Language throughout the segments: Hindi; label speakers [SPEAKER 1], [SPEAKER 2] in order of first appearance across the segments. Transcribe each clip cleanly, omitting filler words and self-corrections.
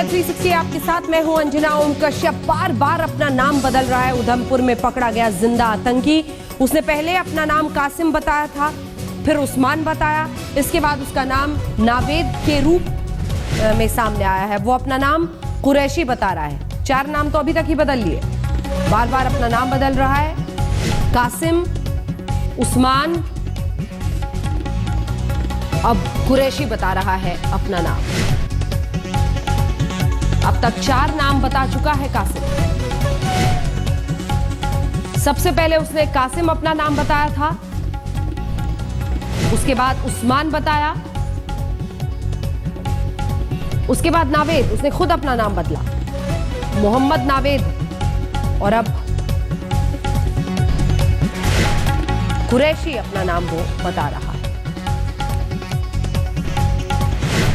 [SPEAKER 1] 360 आपके साथ मैं हूं अंजना ओम कश्यप। बार बार अपना नाम बदल रहा है। उधमपुर में पकड़ा गया जिंदा आतंकी। उसने पहले अपना नाम कासिम बताया था, फिर उस्मान बताया, इसके बाद उसका नाम नावेद के रूप में सामने आया है। वो अपना नाम कुरैशी बता रहा है। 4 नाम तो अभी तक ही बदल लिए, बार बार अपना नाम बदल रहा है। कासिम, उस्मान, अब कुरैशी बता रहा है अपना नाम। अब तक 4 नाम बता चुका है कासिम। सबसे पहले उसने कासिम अपना नाम बताया था, उसके बाद उस्मान बताया, उसके बाद नावेद, उसने खुद अपना नाम बदला, मोहम्मद नावेद, और अब कुरैशी अपना नाम वो बता रहा है।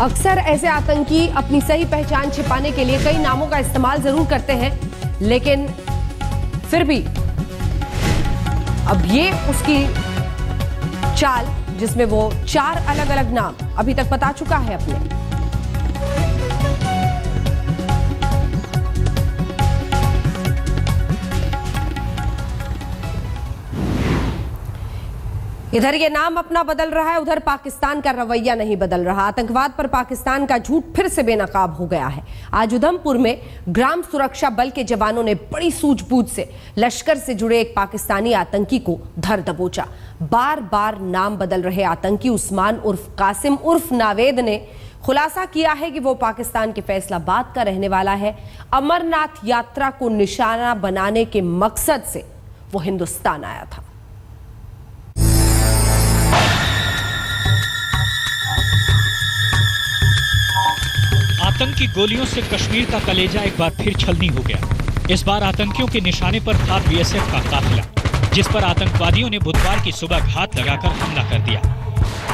[SPEAKER 1] अक्सर ऐसे आतंकी अपनी सही पहचान छिपाने के लिए कई नामों का इस्तेमाल जरूर करते हैं, लेकिन फिर भी अब ये उसकी चाल जिसमें वो 4 अलग अलग नाम अभी तक बता चुका है अपने। इधर ये नाम अपना बदल रहा है, उधर पाकिस्तान का रवैया नहीं बदल रहा। आतंकवाद पर पाकिस्तान का झूठ फिर से बेनकाब हो गया है। आज उधमपुर में ग्राम सुरक्षा बल के जवानों ने बड़ी सूझबूझ से लश्कर से जुड़े एक पाकिस्तानी आतंकी को धर दबोचा। बार बार नाम बदल रहे आतंकी उस्मान उर्फ कासिम उर्फ नावेद ने खुलासा किया है कि वो पाकिस्तान के फैसलाबाद का रहने वाला है। अमरनाथ यात्रा को निशाना बनाने के मकसद से वो हिंदुस्तान आया था।
[SPEAKER 2] आतंकी गोलियों से कश्मीर का कलेजा एक बार फिर छलनी हो गया। इस बार आतंकियों के निशाने पर था बीएसएफ का काफिला, जिस पर आतंकवादियों ने बुधवार की सुबह घात लगाकर हमला कर दिया।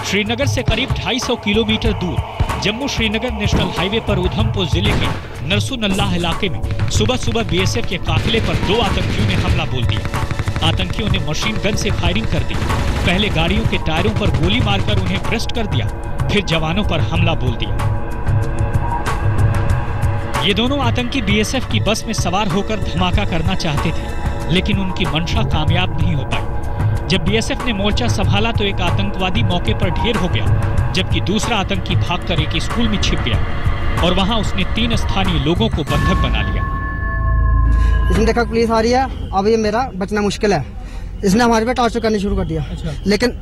[SPEAKER 2] श्रीनगर से करीब 250 किलोमीटर दूर जम्मू श्रीनगर नेशनल हाईवे पर उधमपुर जिले के नरसुनल्लाह इलाके में सुबह सुबह बीएसएफ के काफिले पर 2 आतंकियों ने हमला बोल दिया। आतंकियों ने मशीन गन से फायरिंग कर दी। पहले गाड़ियों के टायरों पर गोली मारकर उन्हें ब्रेस्ट कर दिया, फिर जवानों पर हमला बोल दिया। ये दोनों आतंकी बीएसएफ की बस में सवार होकर धमाका करना चाहते थे, लेकिन उनकी मंशा कामयाब नहीं हो पाई। जब बीएसएफ ने मोर्चा संभाला तो एक आतंकवादी मौके पर ढेर हो गया, जबकि दूसरा आतंकी भागकर एक स्कूल में छिप गया और वहां उसने 3 स्थानीय लोगों को बंधक बना लिया।
[SPEAKER 3] इसने देखा पुलिस आ रही है, अब ये मेरा बचना मुश्किल है। इसने हमारे पे टॉर्चर करनी शुरू कर दिया। लेकिन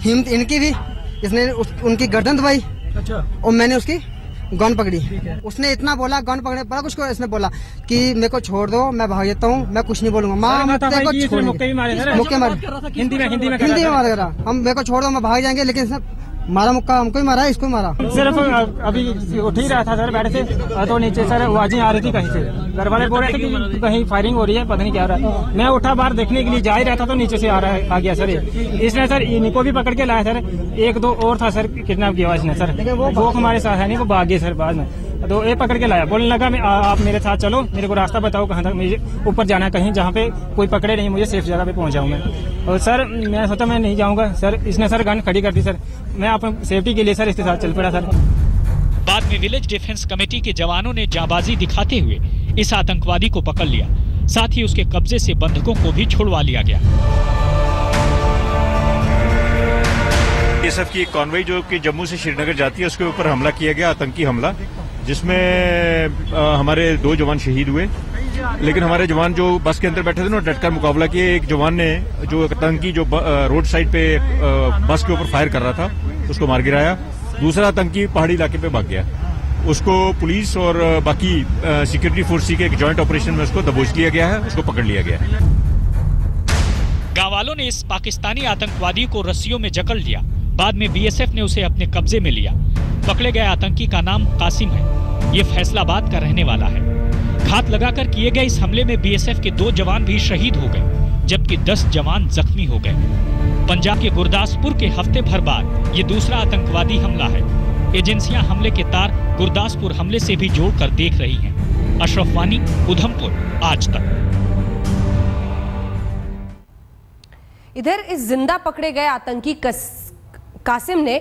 [SPEAKER 3] हिम्मत इनकी भी, इसने उनकी गर्दन दबाई और मैंने उसकी गन पकड़ी। उसने इतना बोला, गन पकड़ने पड़ा कुछ को, इसने बोला कि मेरे को छोड़ दो, मैं भाग जाता हूँ, मैं कुछ नहीं बोलूंगा। मुक्के मारे हिंदी में मारा करा, हम मेरे को छोड़ दो, मैं भाग जाएंगे। लेकिन इसने मारा मुक्का हमको ही मारा, इसको मारा।
[SPEAKER 4] सिर्फ अभी उठ ही रहा था सर बेड से, तो नीचे सर आवाजें आ रही थी कहीं से। घर वाले बोल रहे थे कि कहीं फायरिंग हो रही है, पता नहीं क्या हो रहा है। मैं उठा बाहर देखने के लिए जा ही रहा था तो नीचे से आ गया सर। इसने सर इनको भी पकड़ के लाया सर। 1-2 और था सर किडनैप किया इसने सर, वो हमारे साथ है नहीं, वो भाग गए सर बाद में। तो ये पकड़ के लाया, बोलने लगा आप मेरे साथ चलो, मेरे को रास्ता बताओ कहाँ तक मुझे ऊपर जाना है, कहीं जहाँ पे कोई पकड़े नहीं, मुझे सेफ जगह पे पहुँच जाऊँ मैं। और सर मैं सोचा मैं नहीं जाऊँगा सर। इसने सर गन खड़ी कर दी सर। मैं अपनी सेफ्टी के लिए सर इसके साथ चल पड़ा सर।
[SPEAKER 2] बाद में विलेज डिफेंस कमेटी के जवानों ने जाबाजी दिखाते हुए इस आतंकवादी को पकड़ लिया। साथ ही उसके कब्जे से बंधकों को भी छुड़वा लिया गया।
[SPEAKER 5] बीएसएफ की एक कॉन्वॉय जो कि जम्मू से श्रीनगर जाती है, उसके ऊपर हमला किया गया, आतंकी हमला, जिसमें हमारे 2 जवान शहीद हुए। लेकिन हमारे जवान जो बस के अंदर बैठे थे ना, डटकर मुकाबला किए। एक जवान ने जो आतंकी जो रोड साइड पे बस के ऊपर फायर कर रहा था, उसको मार गिराया। दूसरा आतंकी पहाड़ी इलाके पे भाग गया। उसको पुलिस और बाकी सिक्योरिटी फोर्स के एक जॉइंट ऑपरेशन में उसको दबोच लिया गया है, उसको पकड़ लिया गया है।
[SPEAKER 2] गांव वालों ने इस पाकिस्तानी आतंकवादी को रस्सियों में जकड़ लिया। बाद में बीएसएफ ने उसे अपने कब्जे में लिया। पकड़े गए आतंकी का नाम कासिम है। ये फैसलाबाद का रहने वाला है। घात लगाकर किए गए इस हमले में बीएसएफ के 2 जवान भी शहीद हो गए, जबकि 10 जवान जख्मी हो गए। पंजाब के गुरदासपुर के हफ्ते भर बाद ये दूसरा आतंकवादी हमला है। एजेंसियां हमले के तार गुरदासपुर हमले से भी जोड़कर देख रही हैं। अशरफ वानी, उधमपुर, आज तक।
[SPEAKER 1] इधर इस जिंदा पकड़े गए आतंकी कासिम ने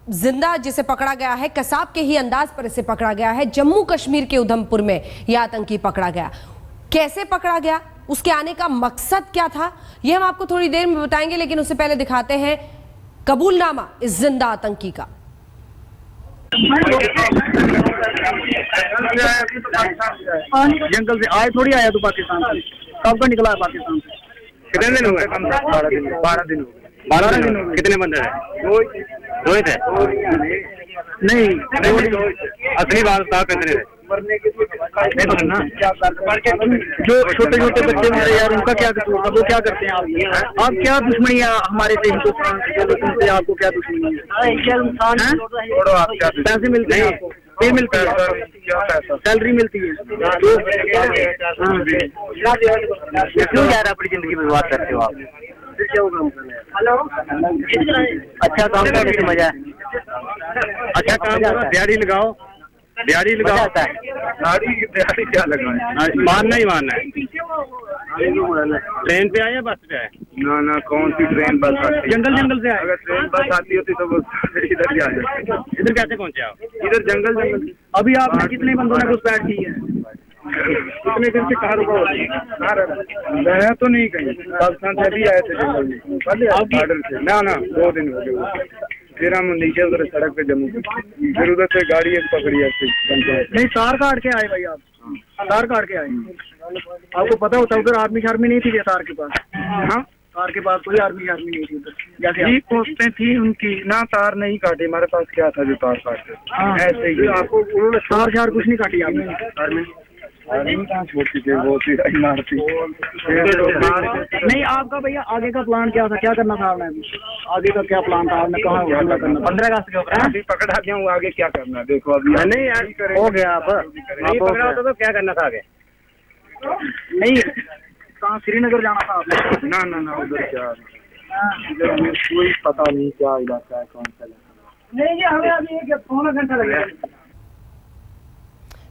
[SPEAKER 1] जिंदा जिसे पकड़ा गया है, कसाब के ही अंदाज पर इसे पकड़ा गया है। जम्मू कश्मीर के उधमपुर में यह आतंकी पकड़ा गया। कैसे पकड़ा गया, उसके आने का मकसद क्या था, यह हम आपको थोड़ी देर में बताएंगे, लेकिन उससे पहले दिखाते हैं कबूलनामा इस जिंदा आतंकी का।
[SPEAKER 6] जंगल से आए थोड़ी आया तू पाकिस्तान से, कब का निकला है पाकिस्तान से? कितने दिन हो गए? 12 दिन। 12 दिन हो गए। कितने बंदे हैं? रोहित है? नहीं, असली बात था कितने थे? ना जो छोटे छोटे बच्चे मारे यार, उनका क्या कसूर था? वो क्या करते हैं आप क्या दुश्मनी है हमारे से हिंदुस्तान से? आपको क्या दुश्मनी है? पैसे मिलते हैं आपको? पे मिलती है, सैलरी मिलती है, क्यों जा रहा अपनी जिंदगी बर्बाद करते हो आप? हेलो, अच्छा काम करने से मजा है। अच्छा काम करो, दिहाड़ी लगाओ, दिहाड़ी लगाओ। दिहाड़ी क्या लगाए? मारना ही मारना है। ट्रेन पे आए या बस पे आए? ना कौन सी ट्रेन बस आती? जंगल से आए। अगर ट्रेन बस आती होती तो इधर क्या जाते? इधर कैसे पहुंचे आप? इधर जंगल। अभी आपने कितने बंदों ने घुसपैठ की है? कितने दिन से कहाँ रुका होती है? मैं तो नहीं कहीं, पाकिस्तान से अभी आए थे जंगल में बॉर्डर से। ना 2 दिन हो गए। फिर हम नीचे उधर सड़क पे जम्मू, फिर उधर से गाड़ी एक पकड़ी है। नहीं, तार काट के आए भाई आप, तार काट के आए। आपको पता होता उधर आर्मी शार्मी नहीं थी तार के पास? हाँ, तार के पास कोई आर्मी शार्मी नहीं थी उधर। जैसे पोस्टें थी उनकी, ना तार नहीं काटे। हमारे पास क्या था जो तार काटे? ऐसे ही आपको उन्होंने तार शार कुछ नहीं काटी आपने? आर्मी कहाँ छोड़ती थी, वो मारती नहीं। आपका भैया आगे का प्लान क्या था? क्या करना था आपने? आगे का क्या प्लान था आपने? कहाँ 15 अगस्त के ऊपर अभी पकड़ा गया हूँ, आगे क्या करना? देखो अभी नहीं यार हो गया। आप नहीं पकड़ा होता तो क्या करना था आगे? नहीं, कहाँ श्रीनगर जाना था आपने? ना उधर क्या, इधर हमें कोई पता नहीं क्या इलाका है, कौन सा इलाका नहीं। हमें अभी 1 घंटा लगेगा।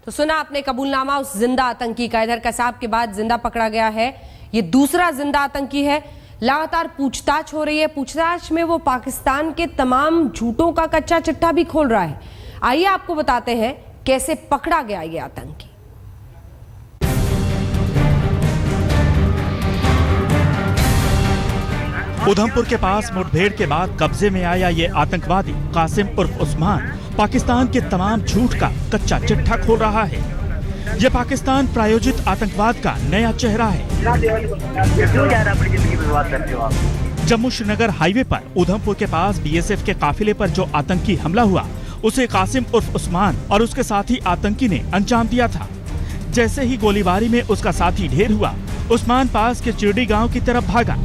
[SPEAKER 1] तो सुना आपने कबूलनामा उस जिंदा आतंकी का। इधर कसाब के बाद जिंदा पकड़ा गया है, ये दूसरा जिंदा आतंकी है। लगातार पूछताछ हो रही है। पूछताछ में वो पाकिस्तान के तमाम झूठों का कच्चा चिट्ठा भी खोल रहा है। आइए आपको बताते हैं कैसे पकड़ा गया ये आतंकी।
[SPEAKER 7] उधमपुर के पास मुठभेड़ के बाद कब्जे में आया ये आतंकवादी कासिम उर्फ उस्मान पाकिस्तान के तमाम झूठ का कच्चा चिट्ठा खोल रहा है। ये पाकिस्तान प्रायोजित आतंकवाद का नया चेहरा है।
[SPEAKER 6] क्यों जा रहा अपनी जिंदगी बर्बाद करते हो आप?
[SPEAKER 7] जम्मू श्रीनगर हाईवे पर उधमपुर के पास बीएसएफ के काफिले पर जो आतंकी हमला हुआ, उसे कासिम उर्फ उस्मान और उसके साथी आतंकी ने अंजाम दिया था। जैसे ही गोलीबारी में उसका साथी ढेर हुआ, उस्मान पास के चिरडी गाँव की तरफ भागा।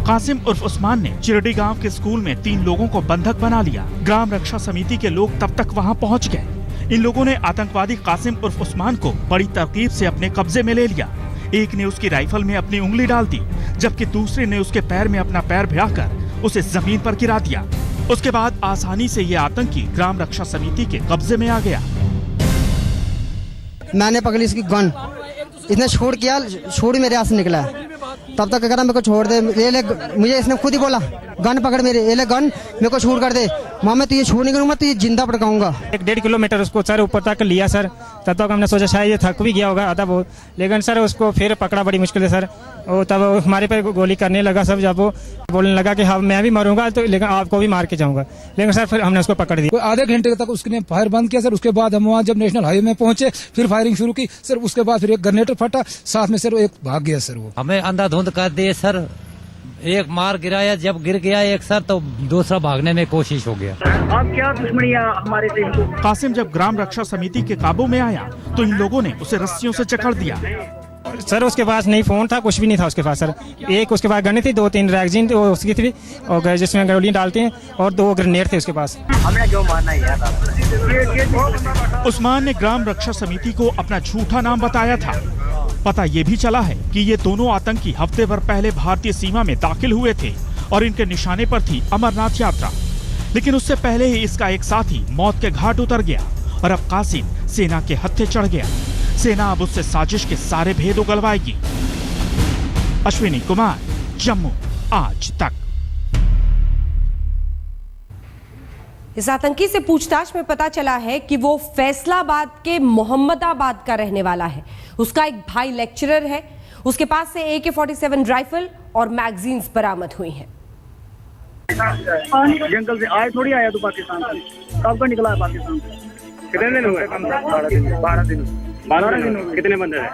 [SPEAKER 7] कासिम उर्फ उस्मान ने चिरडी गांव के स्कूल में 3 लोगों को बंधक बना लिया। ग्राम रक्षा समिति के लोग तब तक वहां पहुंच गए। इन लोगों ने आतंकवादी कासिम उर्फ उस्मान को बड़ी तरकीब से अपने कब्जे में ले लिया। एक ने उसकी राइफल में अपनी उंगली डाल दी, जबकि दूसरे ने उसके पैर में अपना पैर भिड़ाकर उसे जमीन पर गिरा दिया। उसके बाद आसानी से ये आतंकी ग्राम रक्षा समिति के कब्जे में आ गया।
[SPEAKER 3] मैंने पकड़ी इसकी गन, इसने छोड़ किया, छोड़ मेरे हाथ से निकला। तब तक कह रहा मेरे को छोड़ दे, ये ले, मुझे इसने खुद ही बोला गन पकड़ मेरे, ये ले गन, मेरे को छूट कर दे। मामा तुझे छूट नहीं करूंगा, तुझे जिंदा पटकाऊंगा।
[SPEAKER 4] 1.5 किलोमीटर उसको सर ऊपर तक लिया सर। तब तक हमने सोचा शायद ये थक भी गया होगा आधा बहुत, लेकिन सर उसको फिर पकड़ा बड़ी मुश्किल से सर। और तब हमारे पे गोली करने लगा सब। जब वो बोलने लगा कि हाँ मैं भी मरूंगा तो, लेकिन आपको भी मार के जाऊंगा। लेकिन सर फिर हमने उसको पकड़ दिया।
[SPEAKER 8] आधे घंटे तक उसने फायर बंद किया सर। उसके बाद हम वहाँ जब नेशनल हाईवे में पहुंचे, फिर फायरिंग शुरू की सर। उसके बाद फिर एक ग्रेनेडर फटा, साथ में सर एक भाग गया सर। वो
[SPEAKER 9] हमें अंधाधुंध कर दिए सर। एक मार गिराया, जब गिर गया एक सर तो दूसरा भागने में कोशिश हो गया।
[SPEAKER 6] आप क्या दुश्मनी है हमारे से?
[SPEAKER 7] कासिम जब ग्राम रक्षा समिति के काबू में आया तो इन लोगों ने उसे रस्सियों से जकड़ दिया।
[SPEAKER 4] सर उसके पास नहीं फोन था, कुछ भी नहीं था उसके पास सर। एक उसके पास गन थी, 2-3 रैगजीन उसकी थी, और जिसमें गोलियां डालते हैं, और 2 ग्रेनेड थे उसके पास।
[SPEAKER 6] हमने क्यों मारना है यार?
[SPEAKER 7] उस्मान ने ग्राम रक्षा समिति को अपना झूठा नाम बताया था। पता ये भी चला है कि ये दोनों आतंकी हफ्ते भर पहले भारतीय सीमा में दाखिल हुए थे और इनके निशाने पर थी अमरनाथ यात्रा। लेकिन उससे पहले ही इसका एक साथी मौत के घाट उतर गया और अब कासिम सेना के हत्थे चढ़ गया। सेना अब उससे साजिश के सारे भेद उगलवाएगी। अश्विनी कुमार, जम्मू आज तक।
[SPEAKER 1] इस आतंकी से पूछताछ में पता चला है कि वो फैसलाबाद के मोहम्मदाबाद का रहने वाला है। उसका एक भाई लेक्चरर है। उसके पास से AK-47 राइफल और मैगजीन्स बरामद हुई हैं।
[SPEAKER 6] जंगल से आए थोड़ी आया तू पाकिस्तान से, कब का निकला है पाकिस्तान से? कितने दिन हुए? 12 दिन। कितने बंदे थे?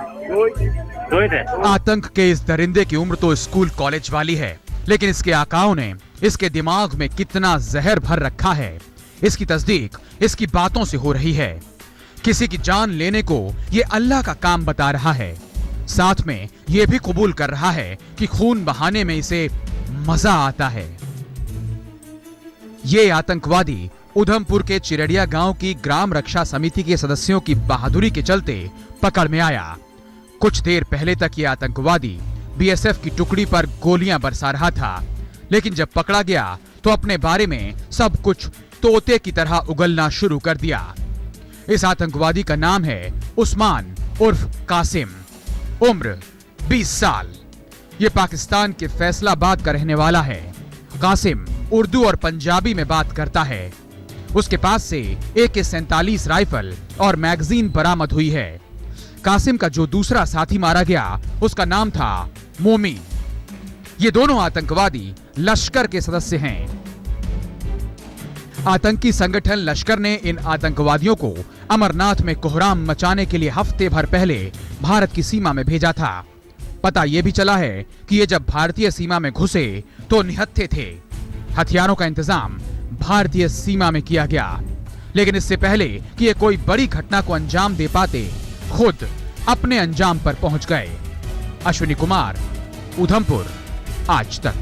[SPEAKER 6] दो ही थे।
[SPEAKER 10] आतंक के इस दरिंदे की उम्र तो स्कूल कॉलेज वाली है, लेकिन इसके आकाओं ने इसके दिमाग में कितना जहर भर रखा है, इसकी तस्दीक इसकी बातों से हो रही है। किसी की जान लेने को ये अल्लाह का काम बता रहा है, साथ में ये भी कबूल कर रहा है कि खून बहाने में इसे मजा आता है। ये आतंकवादी उधमपुर के चिरडिया गांव की ग्राम रक्षा समिति के सदस्यों की बहादुरी के चलते पकड़ में आया। कुछ देर पहले तक ये आतंकवादी BSF की टुकड़ी पर गोलियां बरसा रहा था, लेकिन जब पकड़ा गया तो अपने बारे में सब कुछ तोते की तरह उगलना शुरू कर दिया। इस आतंकवादी का नाम है उस्मान उर्फ कासिम, उम्र 20 साल। ये पाकिस्तान के फैसलाबाद का रहने वाला है। कासिम उर्दू और पंजाबी में बात करता है। उसके पास से AK-47 राइफल और मैगजीन बरामद हुई है। कासिम का जो दूसरा साथी मारा गया उसका नाम था मोमी। ये दोनों आतंकवादी लश्कर के सदस्य हैं। आतंकी संगठन लश्कर ने इन आतंकवादियों को अमरनाथ में कोहराम मचाने के लिए हफ्ते भर पहले भारत की सीमा में भेजा था। पता यह भी चला है कि ये जब भारतीय सीमा में घुसे तो निहत्थे थे। हथियारों का इंतजाम भारतीय सीमा में किया गया, लेकिन इससे पहले कि ये कोई बड़ी घटना को अंजाम दे पाते खुद अपने अंजाम पर पहुंच गए। अश्विनी कुमार, उधमपुर, आज तक।